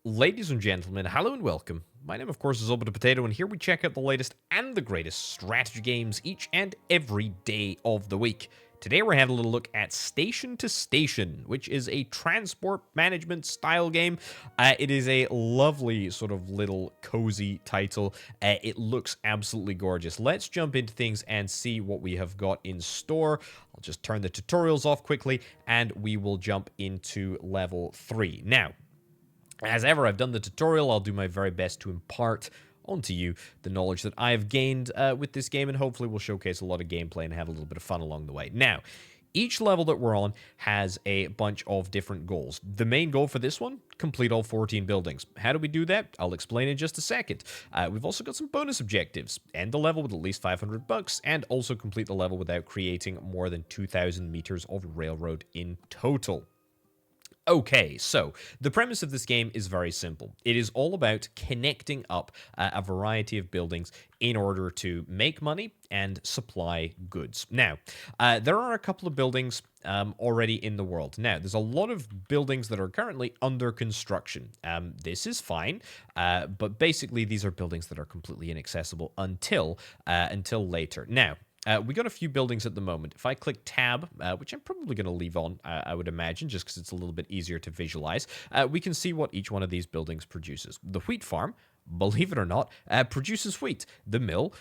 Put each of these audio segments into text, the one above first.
Ladies and gentlemen, hello and welcome. My name, of course, is Orbital Potato, and here we check out the latest and the greatest strategy games each and every day of the week. Today, we're having a little look at Station to Station, which is a transport management style game. It is a lovely, sort of little cozy title. It looks absolutely gorgeous. Let's jump into things and see what we have got in store. I'll just turn the tutorials off quickly, and we will jump into level 3. Now, as ever, I've done the tutorial. I'll do my very best to impart onto you the knowledge that I have gained with this game, and hopefully we'll showcase a lot of gameplay and have a little bit of fun along the way. Now, each level that we're on has a bunch of different goals. The main goal for this one, complete all 14 buildings. How do we do that? I'll explain in just a second. We've also got some bonus objectives. End the level with at least 500 bucks, and also complete the level without creating more than 2,000 meters of railroad in total. Okay, so the premise of this game is very simple. It is all about connecting up a variety of buildings in order to make money and supply goods. Now, there are a couple of buildings already in the world. Now, there's a lot of buildings that are currently under construction. This is fine, but basically these are buildings that are completely inaccessible until later. Now, we got a few buildings at the moment. If I click tab, which I'm probably going to leave on, I would imagine, just because it's a little bit easier to visualize, we can see what each one of these buildings produces. The wheat farm, believe it or not, produces wheat. The mill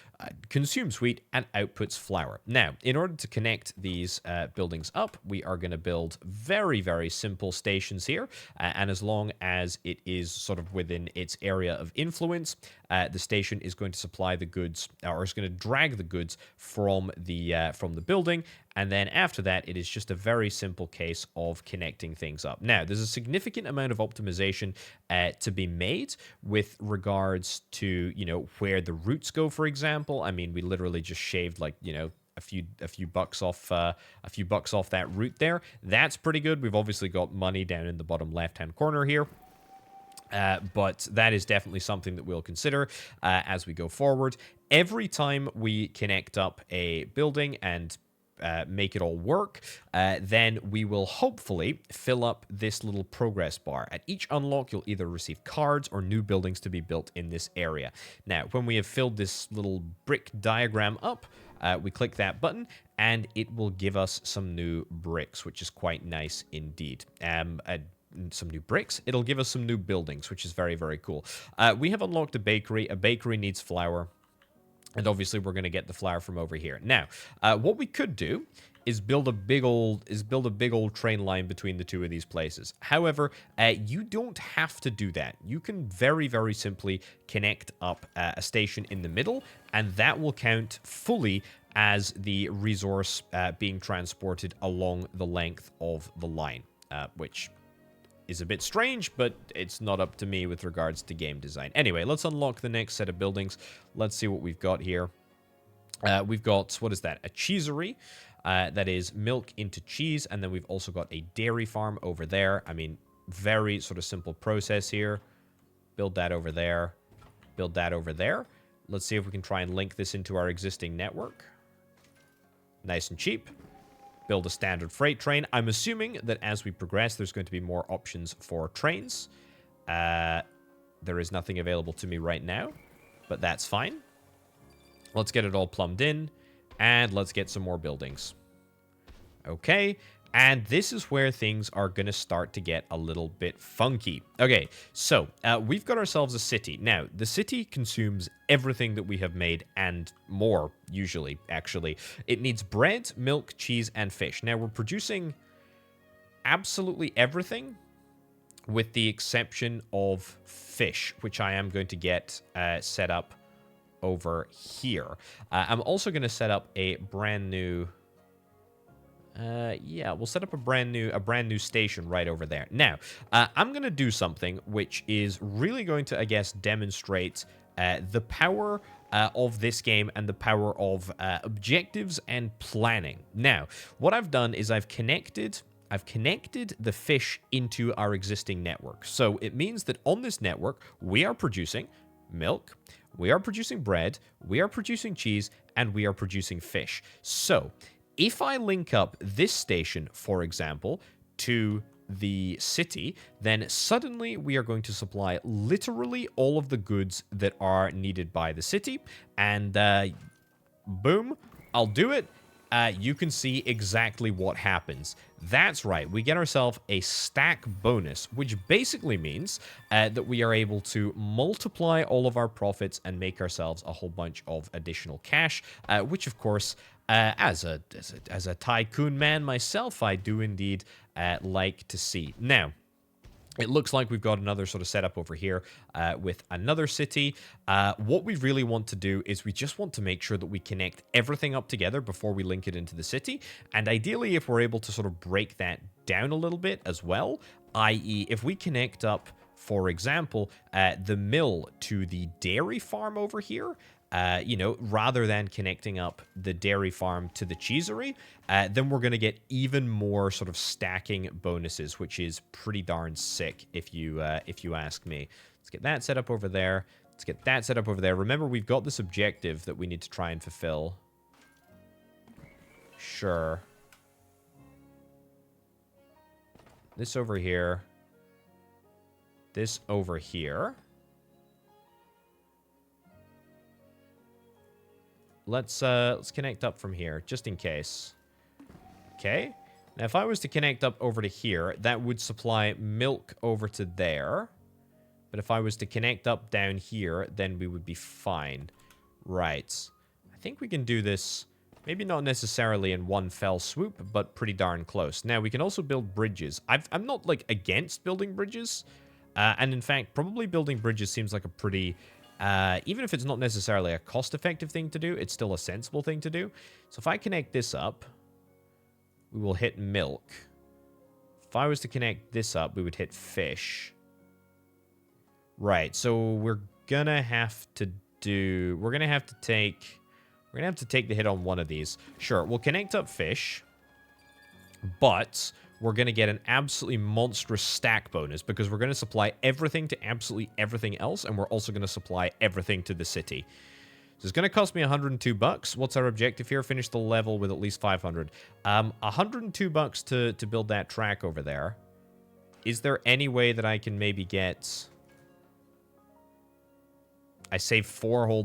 consumes wheat and outputs flour. Now, in order to connect these buildings up, we are going to build very, very simple stations here. And as long as it is sort of within its area of influence, the station is going to supply the goods, or is going to drag the goods from the building. And then after that, it is just a very simple case of connecting things up. Now, there's a significant amount of optimization to be made with regards to, where the routes go, for example. I mean, we literally just shaved, a few bucks off that route there. That's pretty good. We've obviously got money down in the bottom left-hand corner here. But that is definitely something that we'll consider as we go forward. Every time we connect up a building and make it all work, then we will hopefully fill up this little progress bar. At each unlock, you'll either receive cards or new buildings to be built in this area. Now, when we have filled this little brick diagram up, we click that button, and it will give us some new bricks, which is quite nice indeed. Some new bricks. It'll give us some new buildings, which is very, very cool. We have unlocked a bakery. A bakery needs flour. And obviously, we're going to get the flour from over here. Now, what we could do is build a big old train line between the two of these places. However, you don't have to do that. You can very, very simply connect up a station in the middle, and that will count fully as the resource being transported along the length of the line, which is a bit strange, but it's not up to me with regards to game design. Anyway, let's unlock the next set of buildings. Let's see what we've got here. We've got, what is that? A cheesery. That is milk into cheese. And then we've also got a dairy farm over there. I mean, very sort of simple process here. Build that over there. Build that over there. Let's see if we can try and link this into our existing network. Nice and cheap. Build a standard freight train. I'm assuming that as we progress, there's going to be more options for trains. There is nothing available to me right now, but that's fine. Let's get it all plumbed in, and let's get some more buildings. Okay, and this is where things are going to start to get a little bit funky. Okay, so we've got ourselves a city. Now, the city consumes everything that we have made and more, usually, actually. It needs bread, milk, cheese, and fish. Now, we're producing absolutely everything with the exception of fish, which I am going to get set up over here. I'm also going to set up a brand new... yeah, we'll set up a brand new station right over there. Now, I'm going to do something which is really going to, I guess, demonstrate the power of this game and the power of objectives and planning. Now, what I've done is I've connected the fish into our existing network. So it means that on this network, we are producing milk, we are producing bread, we are producing cheese, and we are producing fish. So if I link up this station, for example, to the city, then suddenly we are going to supply literally all of the goods that are needed by the city. And boom, I'll do it. You can see exactly what happens. That's right, we get ourselves a stack bonus, which basically means that we are able to multiply all of our profits and make ourselves a whole bunch of additional cash, which of course, as a tycoon man myself, I do indeed like to see. Now, it looks like we've got another sort of setup over here with another city. What we really want to do is we just want to make sure that we connect everything up together before we link it into the city. And ideally, if we're able to sort of break that down a little bit as well, i.e. if we connect up, for example, the mill to the dairy farm over here, you know, rather than connecting up the dairy farm to the cheesery, then we're going to get even more sort of stacking bonuses, which is pretty darn sick if you ask me. Let's get that set up over there. Let's get that set up over there. Remember, we've got this objective that we need to try and fulfill. Sure. This over here. This over here. Let's connect up from here, just in case. Okay. Now, if I was to connect up over to here, that would supply milk over to there. But if I was to connect up down here, then we would be fine. Right. I think we can do this, maybe not necessarily in one fell swoop, but pretty darn close. Now, we can also build bridges. I'm not, like, against building bridges. And in fact, probably building bridges seems like a pretty... even if it's not necessarily a cost-effective thing to do, it's still a sensible thing to do. So if I connect this up, we will hit milk. If I was to connect this up, we would hit fish. Right, so we're gonna have to do... We're gonna have to take the hit on one of these. Sure, we'll connect up fish, but... we're going to get an absolutely monstrous stack bonus because we're going to supply everything to absolutely everything else, and we're also going to supply everything to the city. So it's going to cost me 102 bucks. What's our objective here? Finish the level with at least 500. 102 bucks to build that track over there. Is there any way that I can maybe get... I save $4 whole?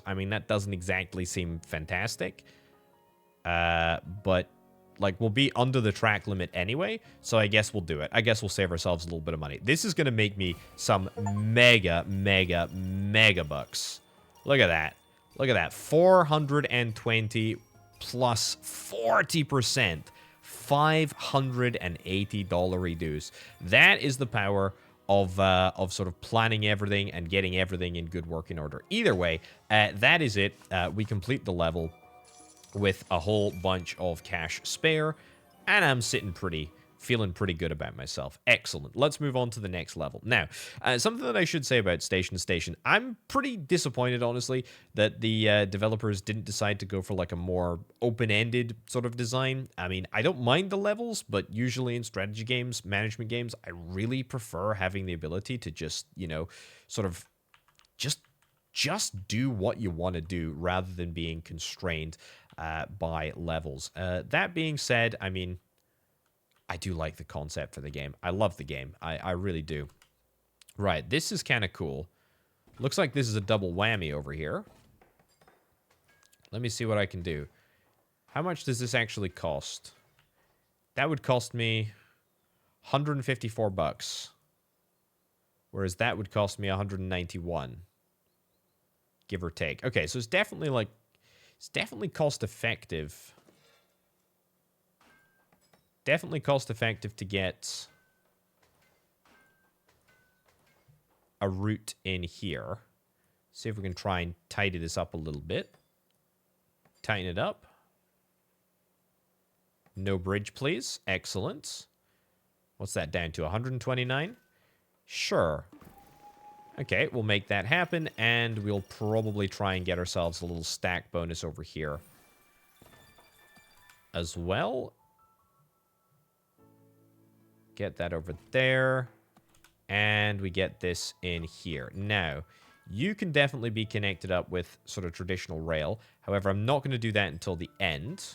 I mean, that doesn't exactly seem fantastic. But... like, we'll be under the track limit anyway, so I guess we'll do it. I guess we'll save ourselves a little bit of money. This is going to make me some mega bucks. Look at that. Look at that. 420 plus 40%. $580 reduce. That is the power of sort of planning everything and getting everything in good working order. Either way, that is it. We complete the level with a whole bunch of cash spare, and I'm feeling pretty good about myself. Excellent. Let's move on to the next level. Now, something that I should say about Station to Station, I'm pretty disappointed, honestly, that the developers didn't decide to go for like a more open-ended sort of design. I mean, I don't mind the levels, but usually in strategy games, management games, I really prefer having the ability to just, you know, sort of just do what you want to do rather than being constrained by levels. That being said, I mean, I do like the concept for the game. I love the game. I really do. Right, this is kind of cool. Looks like this is a double whammy over here. Let me see what I can do. How much does this actually cost? That would cost me 154 bucks. Whereas that would cost me 191. Give or take. Okay, so it's definitely like... it's definitely cost-effective. Definitely cost-effective to get a route in here. See if we can try and tidy this up a little bit. Tighten it up. No bridge, please. Excellent. What's that down to? 129? Sure. Okay, we'll make that happen, and we'll probably try and get ourselves a little stack bonus over here as well. Get that over there, and we get this in here. Now, you can definitely be connected up with sort of traditional rail. However, I'm not going to do that until the end.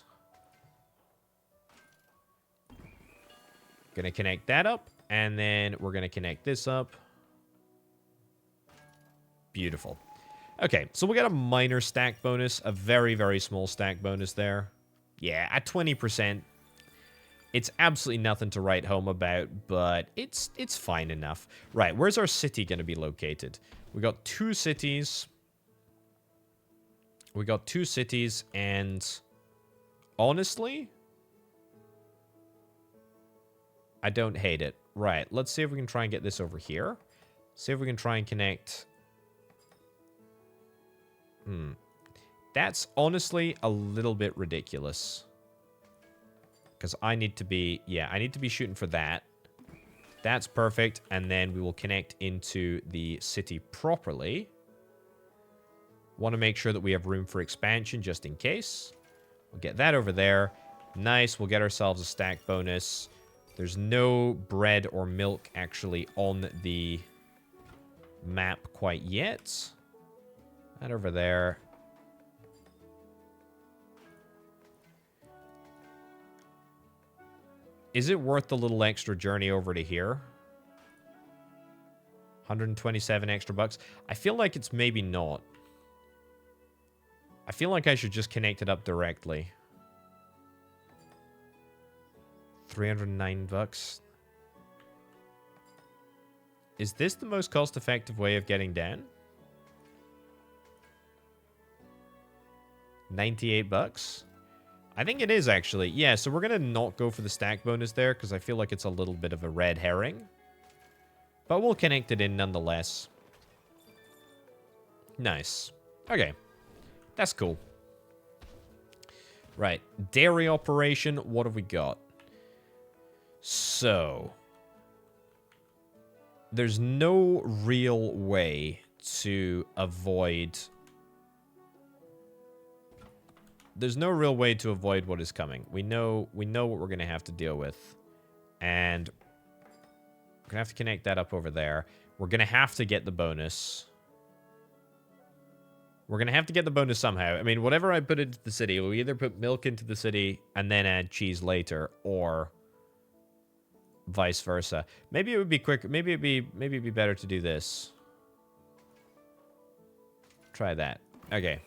Going to connect that up, and then we're going to connect this up. Beautiful. Okay, so we got a minor stack bonus, a very, very small stack bonus there. Yeah, at 20%, it's absolutely nothing to write home about, but it's fine enough. Right, where's our city going to be located? We got 2 cities. We got 2 cities, and honestly, I don't hate it. Right, let's see if we can try and get this over here. See if we can try and connect. That's honestly a little bit ridiculous. Because I need to be, I need to be shooting for that. That's perfect. And then we will connect into the city properly. Want to make sure that we have room for expansion just in case. We'll get that over there. Nice. We'll get ourselves a stack bonus. There's no bread or milk actually on the map quite yet. That over there. Is it worth the little extra journey over to here? 127 extra bucks. I feel like it's maybe not. I feel like I should just connect it up directly. 309 bucks. Is this the most cost-effective way of getting down? 98 bucks? I think it is, actually. Yeah, so we're going to not go for the stack bonus there, because I feel like it's a little bit of a red herring. But we'll connect it in nonetheless. Nice. Okay. That's cool. Right. Dairy operation. What have we got? So. There's no real way to avoid... There's no real way to avoid what is coming. We know what we're going to have to deal with. And we're going to have to connect that up over there. We're going to have to get the bonus. We're going to have to get the bonus somehow. I mean, whatever I put into the city, we'll either put milk into the city and then add cheese later, or vice versa. Maybe it would be quick. Maybe it'd be better to do this. Try that. Okay.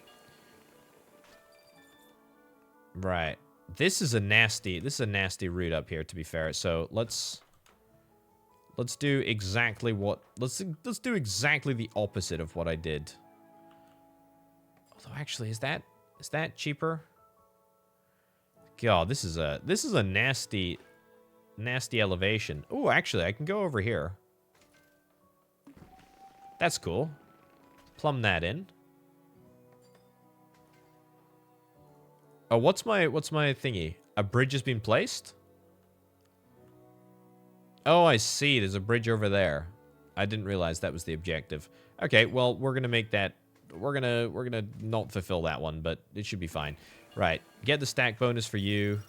Right. This is a nasty route up here, to be fair. So let's do exactly what let's do exactly the opposite of what I did. Although actually, is that cheaper? God, this is a nasty elevation. Oh, actually, I can go over here. That's cool. Plumb that in. Oh, what's my thingy? A bridge has been placed? Oh, I see. There's a bridge over there. I didn't realize that was the objective. Okay, well, we're gonna make that. We're gonna not fulfill that one, but it should be fine. Right. Get the stack bonus for you,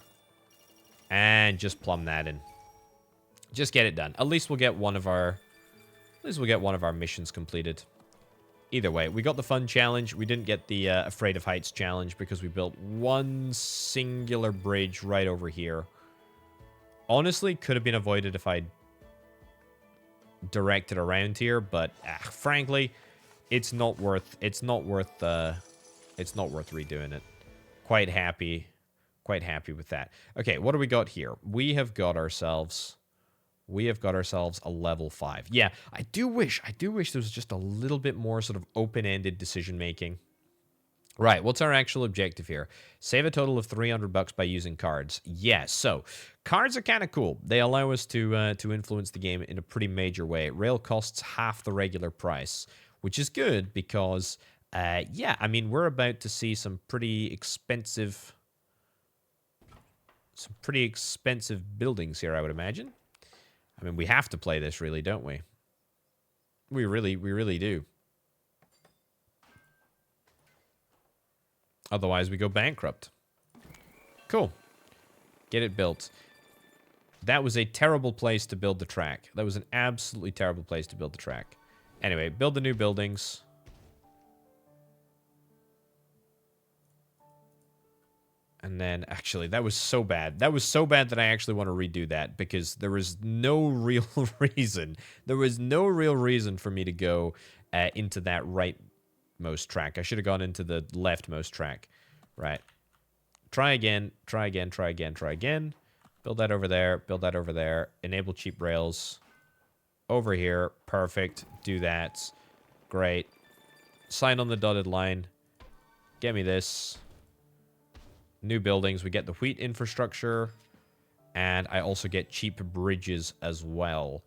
and just plumb that in. Just get it done. At least we'll get one of our. At least we'll get one of our missions completed. Either way, we got the fun challenge. We didn't get the Afraid of Heights challenge because we built one singular bridge right over here. Honestly, could have been avoided if I directed around here, but frankly, it's not worth redoing it. Quite happy with that. Okay, what do we got here? We have got ourselves a level 5. Yeah, I do wish there was just a little bit more sort of open-ended decision-making. Right, what's our actual objective here? Save a total of 300 bucks by using cards. Yes, so cards are kind of cool. They allow us to influence the game in a pretty major way. Rail costs half the regular price, which is good because, yeah, I mean, we're about to see some pretty expensive buildings here, I would imagine. I mean, we have to play this, really, don't we? We really do. Otherwise, we go bankrupt. Cool. Get it built. That was a terrible place to build the track. That was an absolutely terrible place to build the track. Anyway, build the new buildings. And then, actually, that was so bad. That was so bad that I actually want to redo that because there was no real reason. There was no real reason for me to go into that rightmost track. I should have gone into the leftmost track. Right. Try again, try again, try again, try again. Build that over there, build that over there. Enable cheap rails. Over here. Perfect. Do that. Great. Sign on the dotted line. Get me this. New buildings. We get the wheat infrastructure. And I also get cheap bridges as well.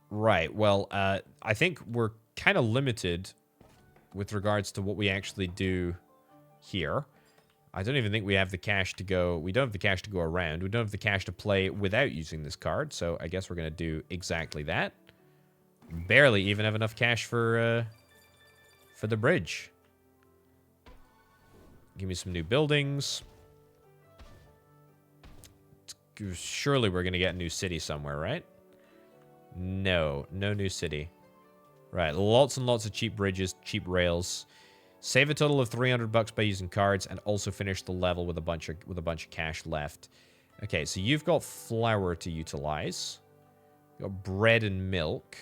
Right. Well, I think we're kind of limited with regards to what we actually do here. I don't even think we have the cash to go. We don't have the cash to go around. We don't have the cash to play without using this card. So I guess we're going to do exactly that. Barely even have enough cash for the bridge. Give me some new buildings. Surely we're going to get a new city somewhere, right? No. No new city. Right. Lots and lots of cheap bridges, cheap rails. Save a total of $300 by using cards and also finish the level with a bunch of cash left. Okay, so you've got flour to utilize. You've got bread and milk.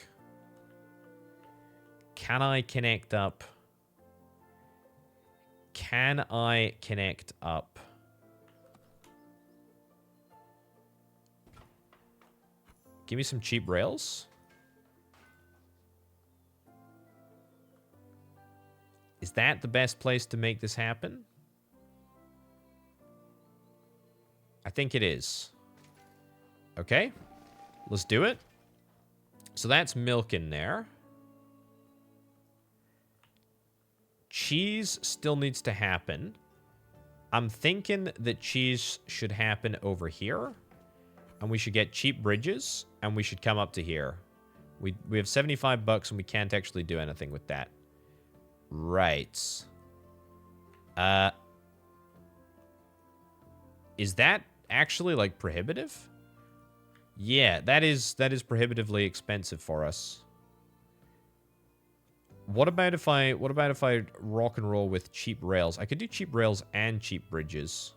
Can I connect up? Can I connect up? Give me some cheap rails. Is that the best place to make this happen? I think it is. Okay. Let's do it. So that's milk in there. Cheese still needs to happen. I'm thinking that cheese should happen over here. And we should get cheap bridges. And we should come up to here. We have $75 and we can't actually do anything with that. Right. Is that actually, like, prohibitive? Yeah, that is prohibitively expensive for us. What about if I rock and roll with cheap rails? I could do cheap rails and cheap bridges.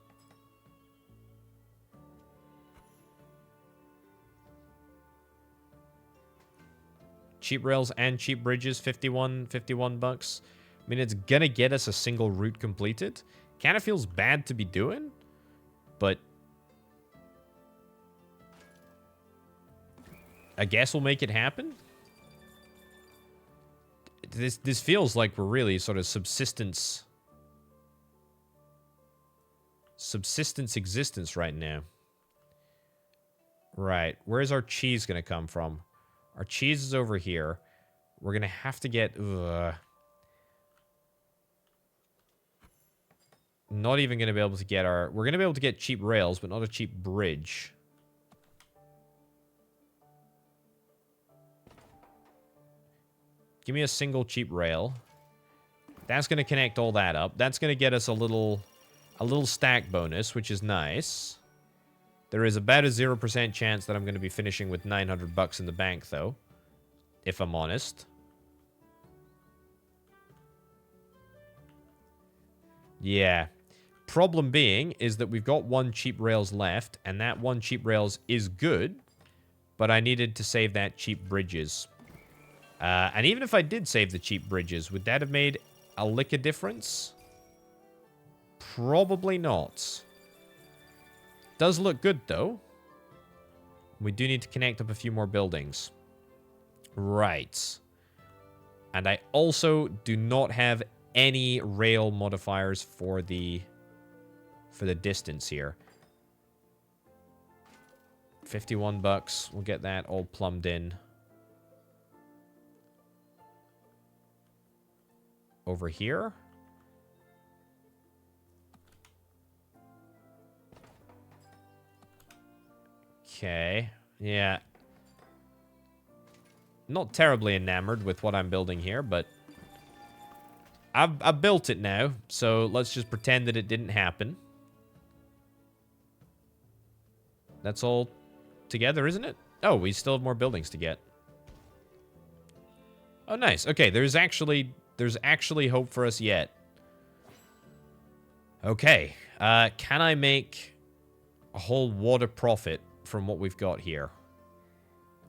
Cheap rails and cheap bridges, 51 bucks. I mean, it's gonna get us a single route completed. Kind of feels bad to be doing, but I guess we'll make it happen. This feels like we're really sort of subsistence existence right now. Right, where's our cheese gonna come from? Our cheese is over here. We're gonna have to get... Not even gonna be able to get our... We're gonna be able to get cheap rails, but not a cheap bridge. Give me a single cheap rail. That's gonna connect all that up. That's gonna get us a little stack bonus, which is nice. There is about a 0% chance that I'm going to be finishing with $900 in the bank, though. If I'm honest. Yeah. Problem being is that we've got one cheap rails left, and that one cheap rails is good, but I needed to save that cheap bridges. And even if I did save the cheap bridges, would that have made a lick of difference? Probably not. Does look good, though. We do need to connect up a few more buildings. Right. And I also do not have any rail modifiers for the distance here. 51 bucks. We'll get that all plumbed in. Over here. Okay, yeah. Not terribly enamored with what I'm building here, but I've built it now, so let's just pretend that it didn't happen. That's all together, isn't it? Oh, we still have more buildings to get. Oh, nice. Okay, there's actually hope for us yet. Okay. Can I make a whole wad of profit from what we've got here?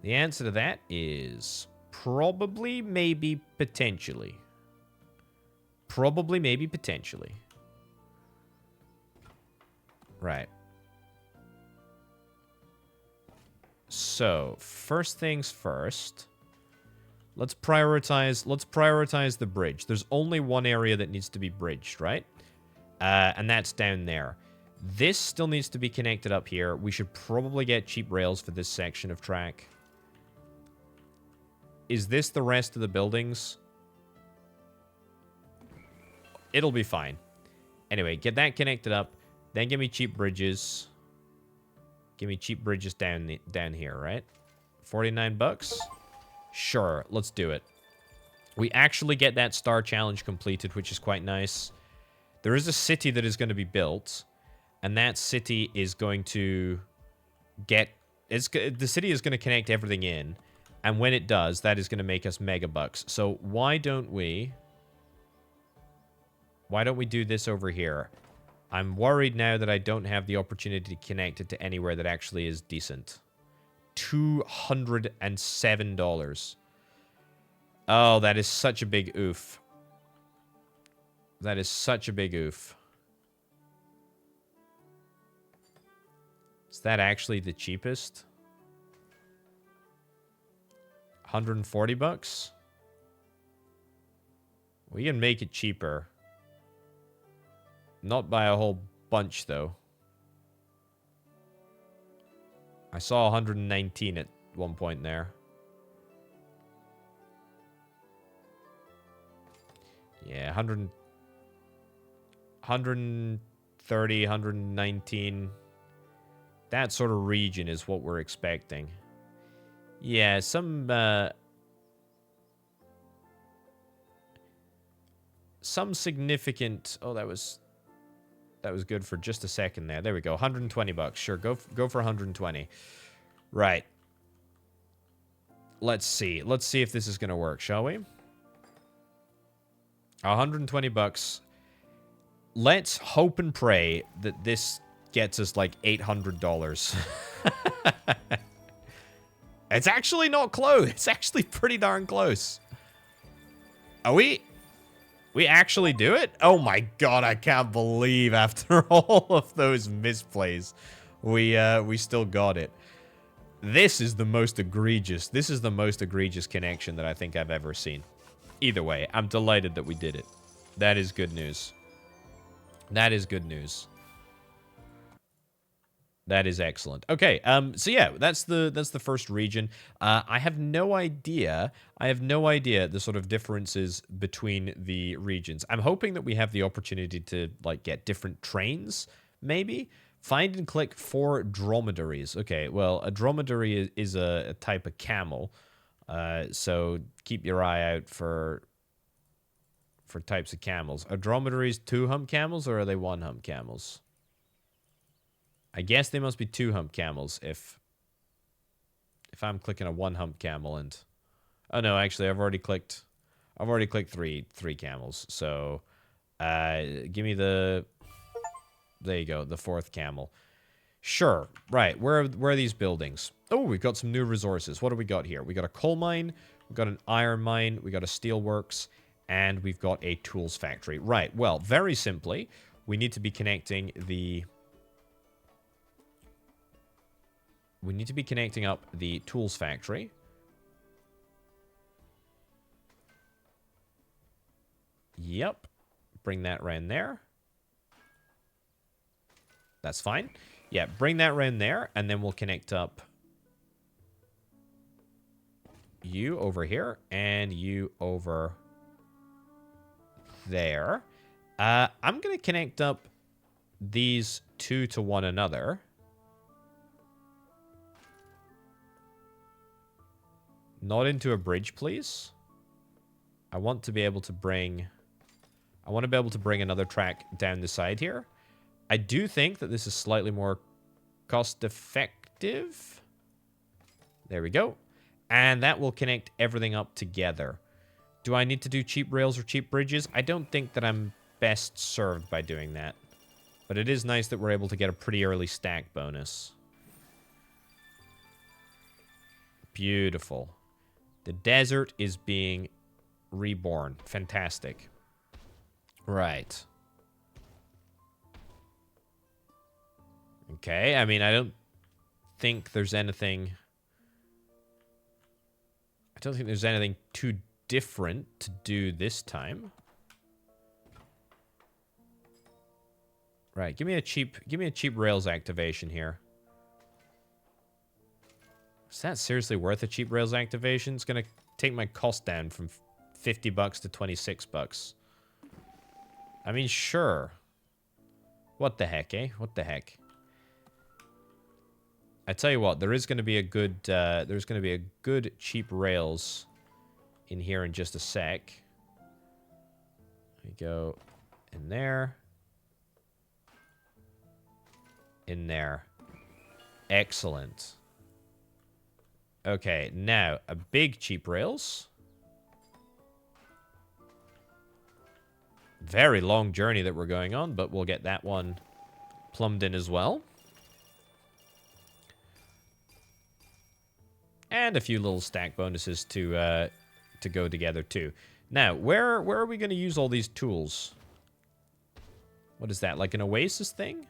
The answer to that is probably, maybe, potentially. Probably, maybe, potentially. Right. So, first things first. Let's prioritize the bridge. There's only one area that needs to be bridged, right? And that's down there. This still needs to be connected up here. We should probably get cheap rails for this section of track. Is this the rest of the buildings? It'll be fine. Anyway, get that connected up. Then give me cheap bridges. Give me cheap bridges down here, right? 49 bucks? Sure, let's do it. We actually get that star challenge completed, which is quite nice. There is a city that is going to be built, and that city is going to get... the city is going to connect everything in, and when it does, that is going to make us mega bucks. So why don't we do this over here? I'm worried now that I don't have the opportunity to connect it to anywhere that actually is decent. $207. Oh, that is such a big oof. That is such a big oof. Is that actually the cheapest? 140 bucks? We can make it cheaper. Not by a whole bunch, though. I saw 119 at one point there. Yeah, 130, 119. That sort of region is what we're expecting. Yeah, some significant... Oh, that was good for just a second there. There we go. 120 bucks. Sure, go for 120. Right. Let's see. Let's see if this is going to work, shall we? 120 bucks. Let's hope and pray that this gets us like $800. It's actually not close. It's actually pretty darn close. Are we actually do it? Oh my god, I can't believe after all of those misplays, we still got it. This is the most egregious. This is the most egregious connection that I think I've ever seen. Either way, I'm delighted that we did it. That is good news. That is good news. That is excellent. Okay, so yeah, that's the first region. I have no idea. I have no idea the sort of differences between the regions. I'm hoping that we have the opportunity to like get different trains, maybe. Find and click for dromedaries. Okay, well, a dromedary is a type of camel. So keep your eye out for types of camels. Are dromedaries 2-hump camels or are they 1-hump camels? I guess they must be 2-hump camels if I'm clicking a 1-hump camel and... Oh no, actually I've already clicked three camels. So give me the... There you go, the 4th camel. Sure. Right. Where are these buildings? Oh, we've got some new resources. What do we got here? We got a coal mine, we got an iron mine, we got a steel works, and we've got a tools factory. Right. Well, very simply, we need to be connecting the... We need to be connecting up the tools factory. Yep. Bring that around there. That's fine. Yeah, bring that around there, and then we'll connect up you over here, and you over there. I'm going to connect up these two to one another. Not into a bridge, please. I want to be able to bring another track down the side here. I do think that this is slightly more cost-effective. There we go. And that will connect everything up together. Do I need to do cheap rails or cheap bridges? I don't think that I'm best served by doing that. But it is nice that we're able to get a pretty early stack bonus. Beautiful. The desert is being reborn. Fantastic. Right. Okay, I mean, I don't think there's anything... I don't think there's anything too different to do this time. Right, give me a cheap rails activation here. Is that seriously worth a cheap rails activation? It's gonna take my cost down from 50 bucks to 26 bucks. I mean, sure. What the heck, eh? What the heck? I tell you what, there is going to be a good, there's going to be a good cheap rails in here in just a sec. We go in there. In there. Excellent. Okay, now, a big cheap rails. Very long journey that we're going on, but we'll get that one plumbed in as well. And a few little stack bonuses to go together too. Now, where are we going to use all these tools? What is that, like an oasis thing?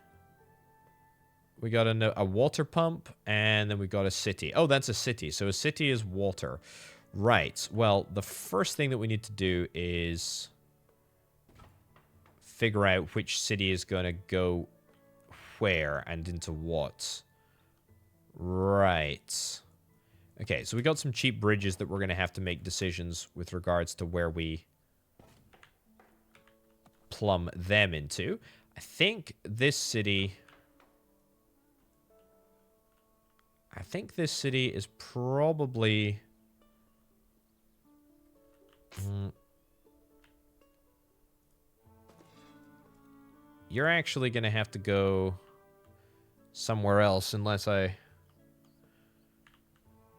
We got a water pump, and then we got a city. Oh, that's a city. So a city is water. Right. Well, the first thing that we need to do is figure out which city is going to go where and into what. Right. Okay, so we got some cheap bridges that we're going to have to make decisions with regards to where we plumb them into. I think this city... is probably... You're actually going to have to go somewhere else unless I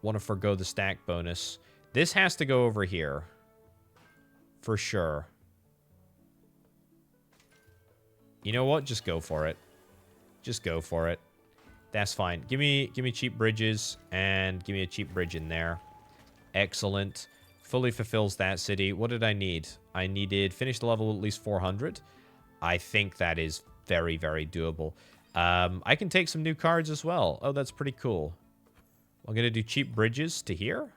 want to forgo the stack bonus. This has to go over here. For sure. You know what? Just go for it. Just go for it. That's fine. Give me cheap bridges and give me a cheap bridge in there. Excellent. Fully fulfills that city. What did I need? I needed finish the level at least 400. I think that is very, very doable. I can take some new cards as well. Oh, that's pretty cool. I'm going to do cheap bridges to here.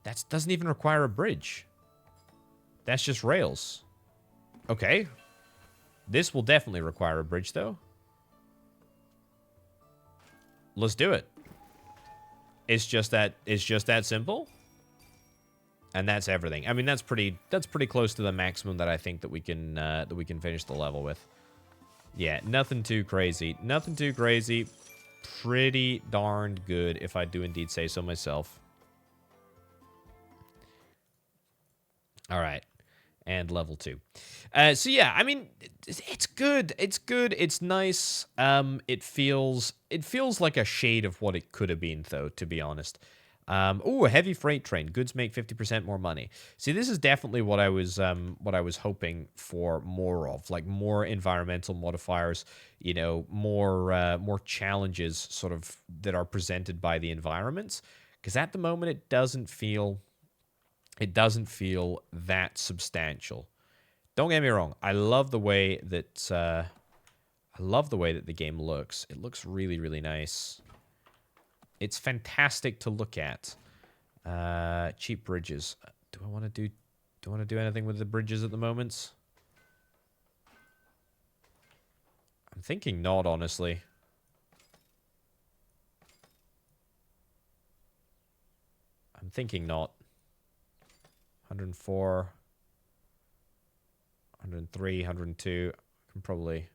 That doesn't even require a bridge. That's just rails. Okay. This will definitely require a bridge, though. Let's do it. It's just that simple. And that's everything. I mean, that's pretty close to the maximum that I think that we can finish the level with. Yeah, nothing too crazy. Nothing too crazy. Pretty darned good, if I do indeed say so myself. All right. And level 2. So yeah, I mean, it's good. It's good. It's nice. It feels like a shade of what it could have been, though, to be honest. Oh, a heavy freight train. Goods make 50% more money. See, this is definitely what I was hoping for more of, like more environmental modifiers. You know, more challenges sort of that are presented by the environments. Because at the moment, it doesn't feel that substantial. Don't get me wrong. I love the way that the game looks. It looks really, really nice. It's fantastic to look at. Cheap bridges. Do I want to do anything with the bridges at the moment? I'm thinking not, honestly. I'm thinking not. 104, 103, 102. I can probably...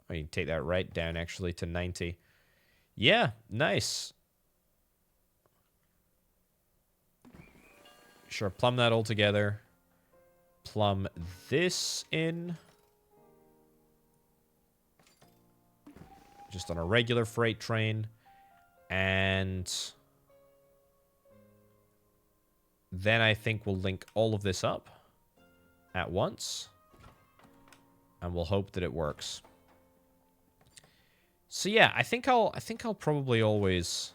I can take that right down, actually, to 90. Yeah, nice. Sure, plumb that all together. Plumb this in. Just on a regular freight train. And... then I think we'll link all of this up at once. And we'll hope that it works. So yeah, I think I'll probably always,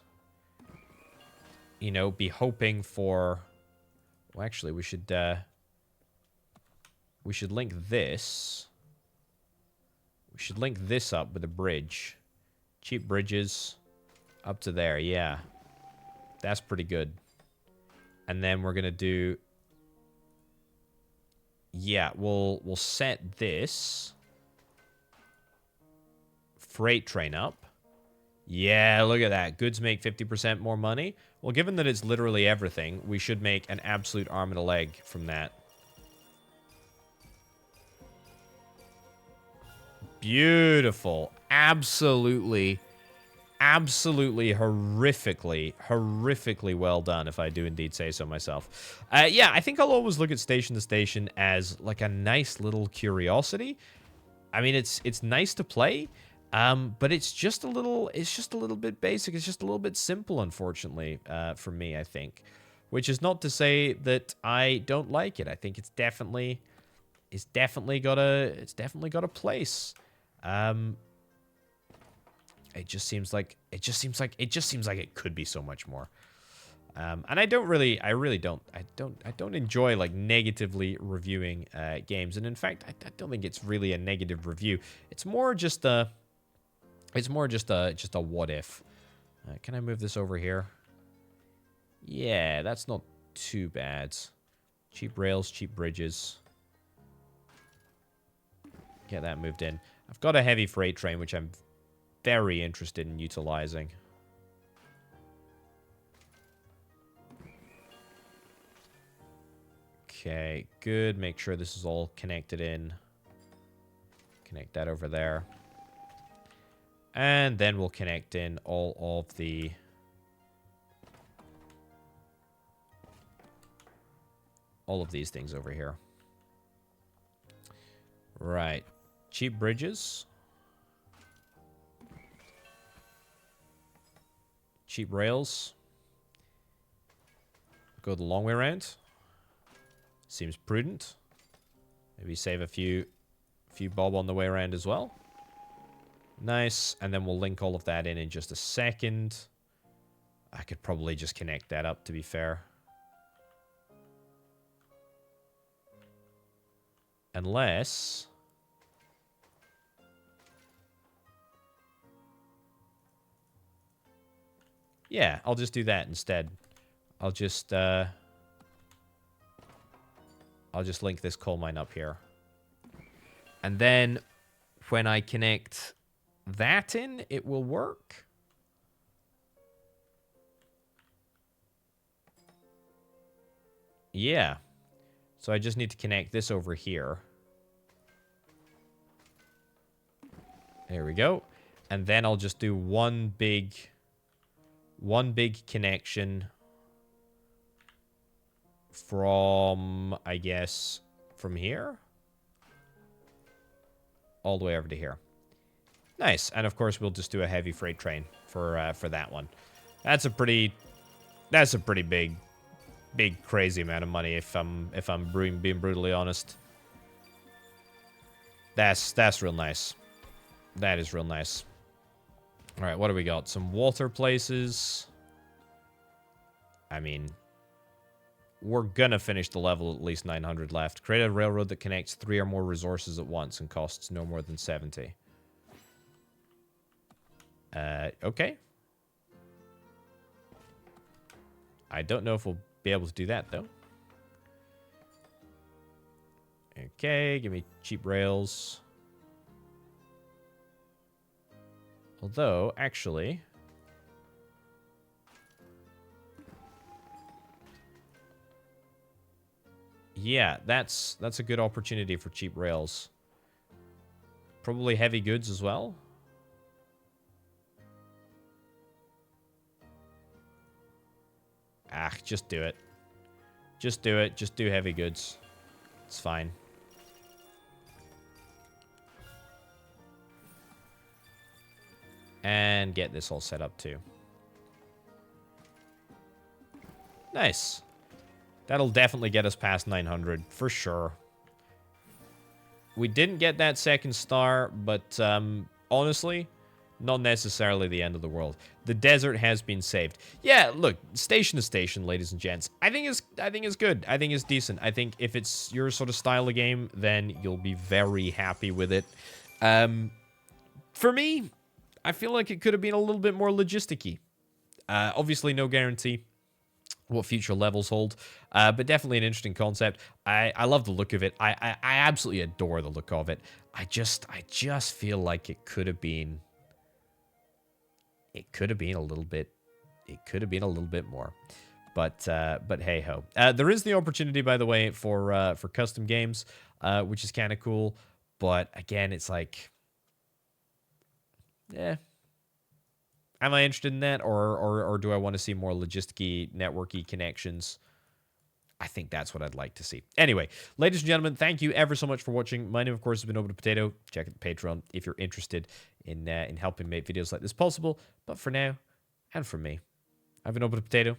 you know, be hoping for. Well, actually, we should link this. We should link this up with a bridge. Cheap bridges up to there. Yeah, that's pretty good. And then we're gonna do. Yeah, we'll set this freight train up. Yeah, look at that. Goods make 50% more money. Well, given that it's literally everything, we should make an absolute arm and a leg from that. Beautiful. Absolutely, absolutely horrifically well done, if I do indeed say so myself. Yeah, I think I'll always look at station to station as like a nice little curiosity. I mean, it's nice to play, but it's just a little bit basic. It's just a little bit simple, unfortunately, for me, I think. Which is not to say that I don't like it. I think it's definitely got a place. It just seems like it could be so much more. And I really don't enjoy like negatively reviewing games. And in fact, I don't think it's really a negative review. It's more just a what if. Can I move this over here? Yeah, that's not too bad. Cheap rails, cheap bridges. Get that moved in. I've got a heavy freight train, which I'm very interested in utilizing. Okay, good. Make sure this is all connected in. Connect that over there. And then we'll connect in all of the... all of these things over here. Right. Cheap bridges. Cheap rails. Go the long way around. Seems prudent. Maybe save a few bob on the way around as well. Nice. And then we'll link all of that in just a second. I could probably just connect that up, to be fair. Unless... yeah, I'll just do that instead. I'll just link this coal mine up here. And then when I connect that in, it will work. Yeah. So I just need to connect this over here. There we go. And then I'll just do one big connection from, I guess, from here all the way over to here. Nice. And of course, we'll just do a heavy freight train for that one. That's a pretty big crazy amount of money if I'm being brutally honest. That's real nice. That is real nice. All right, what do we got? Some water places. I mean, we're gonna finish the level at least 900 left. Create a railroad that connects 3 or more resources at once and costs no more than 70. Okay. I don't know if we'll be able to do that, though. Okay, give me cheap rails. Although, actually... yeah, that's a good opportunity for cheap rails. Probably heavy goods as well. Ah, just do it. Just do it. Just do heavy goods. It's fine. And get this all set up too. Nice. That'll definitely get us past 900, for sure. We didn't get that second star, but honestly, not necessarily the end of the world. The desert has been saved. Yeah, look, station to station, ladies and gents. I think it's good. I think it's decent. I think if it's your sort of style of game, then you'll be very happy with it. For me, I feel like it could have been a little bit more logisticy. Obviously, no guarantee what future levels hold, but definitely an interesting concept. I love the look of it. I absolutely adore the look of it. I just feel like it could have been a little bit. It could have been a little bit more. But hey ho. There is the opportunity, by the way, for custom games, which is kind of cool. But again, it's like, yeah. Am I interested in that, or do I want to see more logistic-y, networky connections? I think that's what I'd like to see. Anyway, ladies and gentlemen, thank you ever so much for watching. My name, of course, has been Orbital Potato. Check out the Patreon if you're interested in helping make videos like this possible. But for now, and for me, I've been Orbital Potato.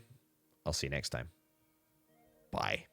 I'll see you next time. Bye.